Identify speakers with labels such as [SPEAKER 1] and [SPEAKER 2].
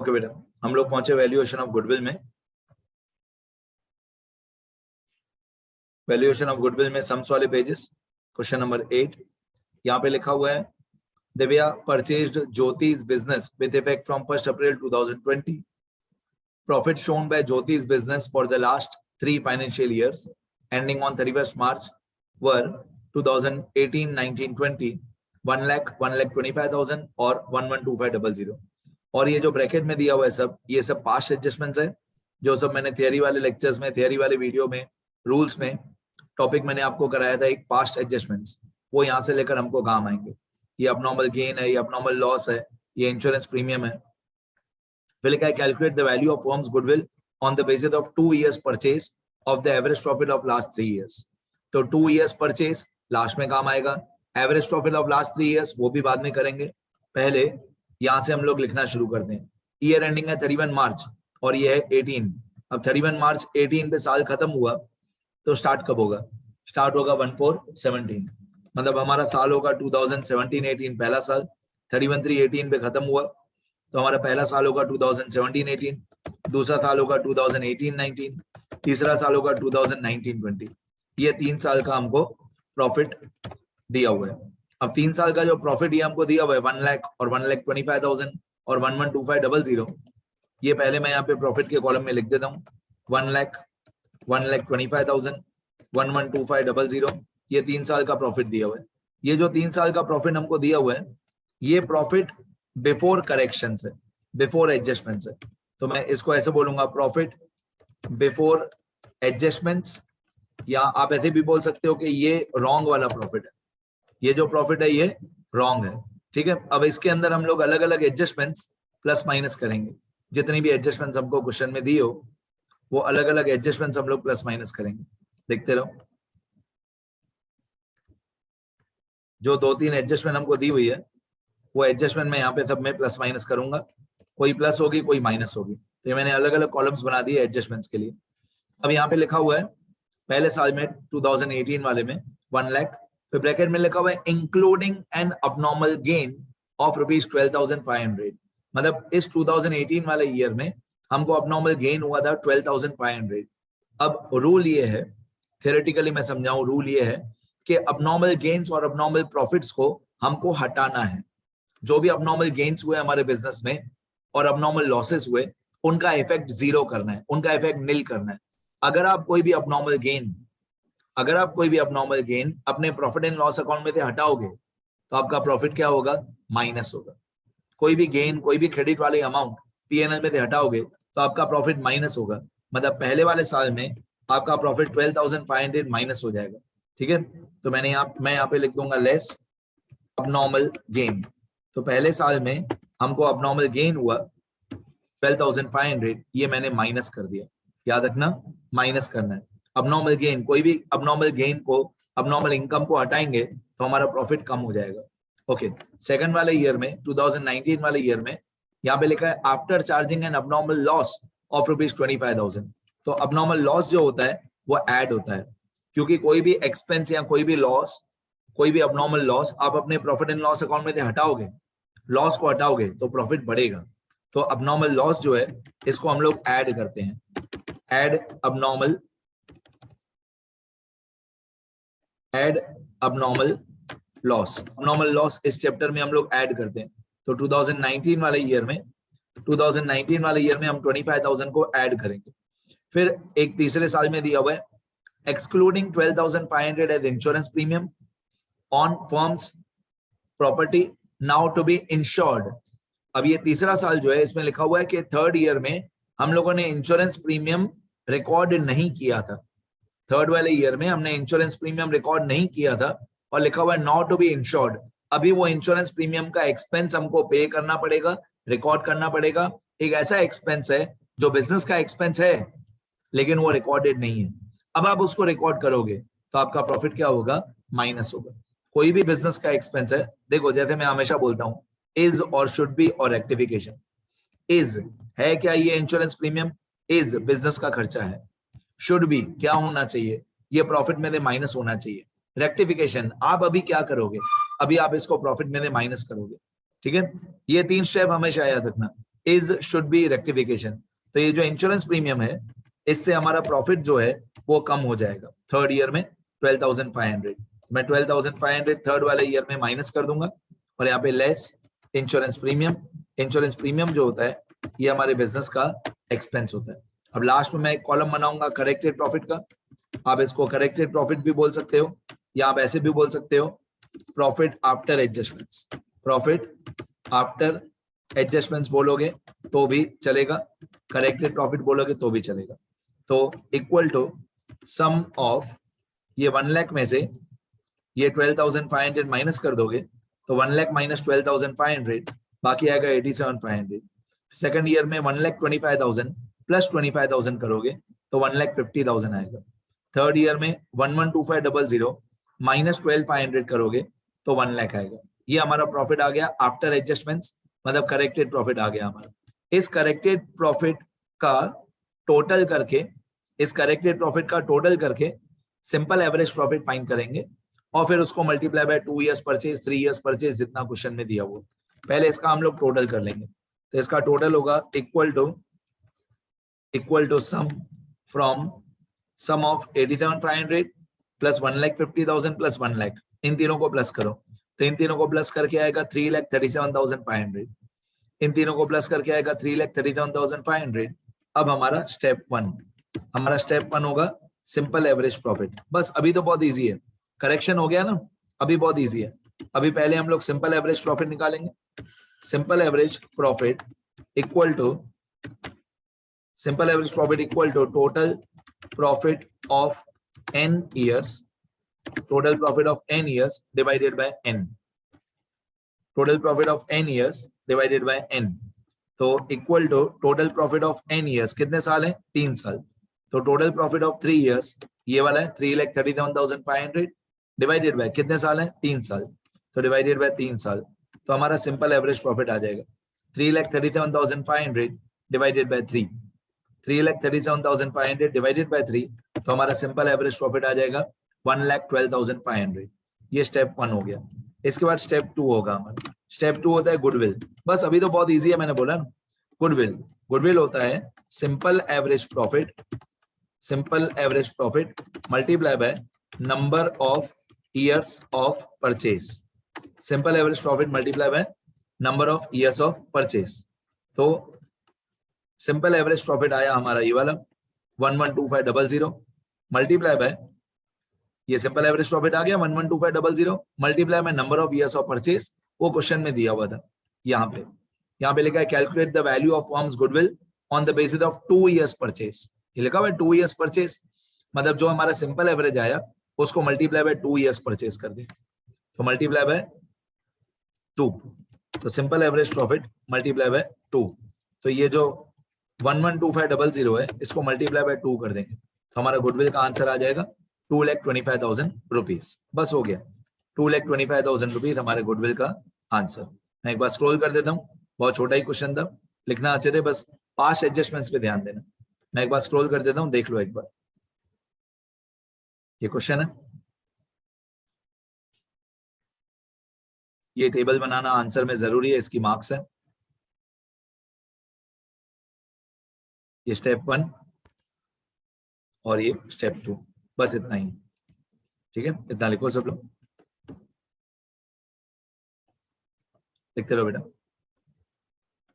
[SPEAKER 1] Okay बेटा, हम लोग पहुंचे वैल्यूएशन ऑफ गुडविल में। वैल्यूएशन ऑफ गुडविल में सम्स वाले पेजेस, क्वेश्चन नंबर 8। यहाँ पे लिखा हुआ है Divya purchased Jyoti's business with effect from 1st April 2020. Profit shown by ज्योति's business for the last 3 financial years ending on 31st March were 2018, 19, 20, 1 lakh, 1,25,000 और 112500। और ये जो ब्रैकेट में दिया हुआ है सब, ये सब पास्ट एडजस्टमेंट्स है, जो सब मैंने थियरी वाले लेक्चर्स में, थियरी वाले वीडियो में, रूल्स में टॉपिक मैंने आपको कराया था एक पास्ट एडजस्टमेंट्स, वो यहाँ से लेकर हमको काम आएंगे। ये abnormal गेन है, ये abnormal लॉस है, ये इंश्योरेंस प्रीमियम है। फिर लिखा है calculate the value of firms goodwill on the basis of 2 years purchase of the average profit of last 3 years। तो 2 years परचेज लास्ट में काम आएगा, average profit of last 3 years वो भी बाद में करेंगे। पहले यहाँ से हम लोग लिखना शुरू करते हैं। ईयर एंडिंग है 31 मार्च और ये है 18। अब 31 मार्च 18 पे साल खत्म हुआ तो स्टार्ट कब होगा? स्टार्ट होगा 14/17, मतलब हमारा साल होगा 2017-18 पहला साल। 31/3/18 पे खत्म हुआ तो हमारा पहला साल होगा 2017-18, दूसरा साल होगा 2018-19, तीसरा साल होगा 2019-20। ये 3 साल का हमको प्रॉफिट दिया हुआ है। अब 3 साल का जो प्रॉफिट ये हमको दिया हुआ है 1 लाख और 1,25,000 और 112500, ये पहले मैं यहाँ पे प्रॉफिट के कॉलम में लिख देता हूँ। 1 लाख, 1,25,000, 112500, ये 3 साल का प्रॉफिट दिया हुआ है। ये जो 3 साल का प्रॉफिट हमको दिया हुआ है, ये प्रॉफिट बिफोर करेक्शन है, बिफोर एडजस्टमेंट्स है। तो मैं इसको ऐसे बोलूंगा प्रॉफिट बिफोर एडजस्टमेंट्स, या आप ऐसे भी बोल सकते हो कि ये रॉन्ग वाला प्रॉफिट है। ये जो प्रॉफिट है ये रॉन्ग है, ठीक है। अब इसके अंदर हम लोग अलग अलग एडजस्टमेंट्स प्लस माइनस करेंगे। जितनी भी एडजस्टमेंट्स हमको क्वेश्चन में दी हो वो अलग अलग एडजस्टमेंट्स हम लोग प्लस माइनस करेंगे। देखते रहो, जो 2-3 एडजस्टमेंट हमको दी हुई है वो एडजस्टमेंट मैं यहाँ पे सब में प्लस माइनस करूंगा। कोई प्लस होगी, कोई माइनस होगी। तो ये मैंने अलग अलग कॉलम्स बना दिए एडजस्टमेंट्स के लिए। अब यहाँ पे लिखा हुआ है पहले साल में 2018 वाले में 1 लाख, फिर ब्रैकेट में लिखा हुआ है including an abnormal gain of ₹12,500। मतलब इस 2018 वाले ईयर में हमको अबनॉर्मल गेन हुआ था 12,500। अब रूल ये है, थियोरेटिकली मैं समझाऊं, रूल ये है कि अबनॉर्मल गेन्स और अबनॉर्मल प्रॉफिट्स को हमको हटाना है। जो भी अबनॉर्मल गेन्स हुए हमारे बिजनेस में और अबनॉर्मल लॉसेस हुए, उनका इफेक्ट 0 करना है, उनका इफेक्ट नील करना है। अगर आप कोई भी अबनॉर्मल गेन अपने प्रॉफिट एंड लॉस अकाउंट में से हटाओगे तो आपका प्रॉफिट क्या होगा? माइनस होगा। कोई भी गेन, कोई भी क्रेडिट वाले अमाउंट पीएनएल में से हटाओगे तो आपका प्रॉफिट माइनस होगा। मतलब पहले वाले साल में आपका प्रॉफिट 12,500 माइनस हो जाएगा, ठीक है। तो मैं यहाँ पे लिख दूंगा लेस अबनॉर्मल गेन। तो पहले साल में हमको अबनॉर्मल गेन हुआ 12,500, ये मैंने माइनस कर दिया। याद रखना, माइनस करना है। अबनॉर्मल गेन, कोई भी अबनॉर्मल गेन को, अबनॉर्मल इनकम को हटाएंगे तो हमारा प्रॉफिट कम हो जाएगा। ओके, सेकंड वाले ईयर में 2019 वाले ईयर में यहाँ पे लिखा है after charging an abnormal loss of ₹25,000। तो अबनॉर्मल लॉस जो होता है वो ऐड होता है, क्योंकि कोई भी एक्सपेंस या कोई भी लॉस, कोई भी अबनॉर्मल लॉस आप अपने प्रॉफिट एंड लॉस अकाउंट में से हटाओगे, लॉस को हटाओगे तो प्रॉफिट बढ़ेगा। तो अबनॉर्मल लॉस जो है इसको हम लोग ऐड करते हैं, add abnormal loss. Abnormal loss इस चैप्टर में हम लोग ऐड करते हैं। तो 2019 वाले ईयर में हम 25,000 को ऐड करेंगे। फिर एक तीसरे साल में दिया हुआ है excluding 12,500 as insurance premium on firm's property now to be insured. अब ये तीसरा साल जो है इसमें लिखा हुआ है कि थर्ड ईयर में हम लोगों ने इंश्योरेंस प्रीमियम रिकॉर्ड नहीं किया था। थर्ड वाले ईयर में हमने इंश्योरेंस प्रीमियम रिकॉर्ड नहीं किया था और लिखा हुआ है नॉट टू बी इंश्योर्ड। अभी वो इंश्योरेंस प्रीमियम का एक्सपेंस हमको पे करना पड़ेगा, रिकॉर्ड करना पड़ेगा। एक ऐसा एक्सपेंस है जो बिजनेस का एक्सपेंस है लेकिन वो रिकॉर्डेड नहीं है। अब आप उसको रिकॉर्ड करोगे तो आपका प्रॉफिट क्या होगा? माइनस होगा। कोई भी बिजनेस का एक्सपेंस है, देखो जैसे मैं हमेशा बोलता हूं, इज और शुड बी और रेक्टिफिकेशन। इज है क्या? ये इंश्योरेंस प्रीमियम इज बिजनेस का खर्चा है। शुड बी क्या होना चाहिए? ये प्रॉफिट में से माइनस होना चाहिए। रेक्टिफिकेशन, आप अभी क्या करोगे? अभी आप इसको प्रॉफिट में से माइनस करोगे, ठीक है। ये 3 स्टेप हमेशा याद रखना। Is should be rectification. तो ये जो इंश्योरेंस प्रीमियम है इससे हमारा प्रॉफिट जो है वो कम हो जाएगा। थर्ड ईयर में 12,500, मैं 12,500 थर्ड वाले ईयर में माइनस कर दूंगा और यहाँ पे less insurance premium. Insurance premium जो होता है ये हमारे बिजनेस का एक्सपेंस होता है। अब लास्ट में मैं एक कॉलम बनाऊंगा करेक्टेड प्रॉफिट का। आप इसको करेक्टेड प्रॉफिट भी बोल सकते हो या आप ऐसे भी बोल सकते हो profit after adjustments. Profit after adjustments बोलोगे तो भी चलेगा, करेक्टेड प्रॉफिट बोलोगे तो भी चलेगा। तो इक्वल टू सम ऑफ, ये 1 लाख में से ये 12,500 माइनस कर दोगे तो 1 लाख माइनस 12,500 बाकी आएगा 87,500। सेकंड ईयर में 1,25,000 प्लस 25,000 करोगे तो 1,50,000 आएगा। थर्ड ईयर में 112500 माइनस 12,500 करोगे तो 1 लाख आएगा। ये हमारा प्रॉफिट आ गया आफ्टर एडजस्टमेंट्स, मतलब करेक्टेड प्रॉफिट आ गया हमारा। इस करेक्टेड प्रॉफिट का टोटल करके, इस करेक्टेड प्रॉफिट का टोटल करके सिंपल एवरेज प्रॉफिट फाइंड करेंगे और फिर उसको multiply by 2 years purchase, 3 years purchase, जितना क्वेश्चन में दिया वो। पहले इसका हम लोग टोटल कर लेंगे। तो इसका टोटल होगा equal to sum from sum of 87,500 plus 1,50,000 plus 1 lakh, इन तीनों को प्लस करो तो इन तीनों को प्लस करके आएगा 3,37,500। इन तीनों को प्लस करके आएगा 3,37,500। अब हमारा स्टेप वन होगा सिंपल एवरेज प्रॉफिट। बस अभी तो बहुत इजी है, करेक्शन हो गया ना, अभी बहुत इजी है। अभी पहले हम लोग सिंपल एवरेज प्रॉफिट निकालेंगे। Simple average profit equal to total profit of n years, total profit of n years divided by n, total profit of n years divided by n। तो equal to total profit of n years, कितने साल है? 3 साल। तो total profit of 3 years ये वाला है 3,37,500 divided by कितने साल है? 3 साल। तो डिवाइडेड बाय 3 साल, तो हमारा सिंपल एवरेज प्रॉफिट आ जाएगा 3,37,500 डिवाइडेड बाय 3। 3,37,500 डिवाइडेड बाय 3, तो हमारा सिंपल एवरेज प्रॉफिट आ जाएगा 1,12,500। ये स्टेप 1 हो गया। इसके बाद स्टेप 2 होगा हमारा। स्टेप 2 होता है गुडविल। बस अभी तो बहुत इजी है, मैंने बोला ना। गुडविल होता है simple average profit multiply by number of years of purchase. Simple average profit multiply by number of years of purchase. तो सिंपल एवरेज प्रॉफिट आया हमारा ये वाला 112500 मल्टीप्लाई बाय, ये सिंपल एवरेज प्रॉफिट आ गया 112500 multiply by number of years of purchase. वो question में दिया हुआ था। यहाँ पे लिखा है calculate the value of firms goodwill on the basis of 2 years purchase. ये लिखा हुआ है 2 इयर्स परचेज, मतलब जो हमारा सिंपल एवरेज आया उसको मल्टीप्लाई बाय 2 इयर्स परचेज कर दे, तो मल्टीप्लाई बाय 2। तो simple average profit multiply by 2, तो ये जो 112500 है इसको मल्टीप्लाई बाय 2 कर देंगे, तो हमारा गुडविल का आंसर आ जाएगा 2,25,000 रुपीज। बस हो गया, 2,25,000 रुपीज हमारे गुडविल का आंसर। मैं एक बार स्क्रॉल कर देता हूँ, बहुत छोटा ही क्वेश्चन था, लिखना अच्छे थे, बस पास्ट एडजस्टमेंट्स पे ध्यान देना। मैं एक बार स्क्रॉल कर देता हूँ, देख लो एक बार। ये क्वेश्चन है, ये टेबल बनाना आंसर में जरूरी है, इसकी मार्क्स है। ये स्टेप 1 और ये स्टेप 2, बस इतना ही। ठीक है, इतना लिखो सब लोग, लिखते रहो बेटा।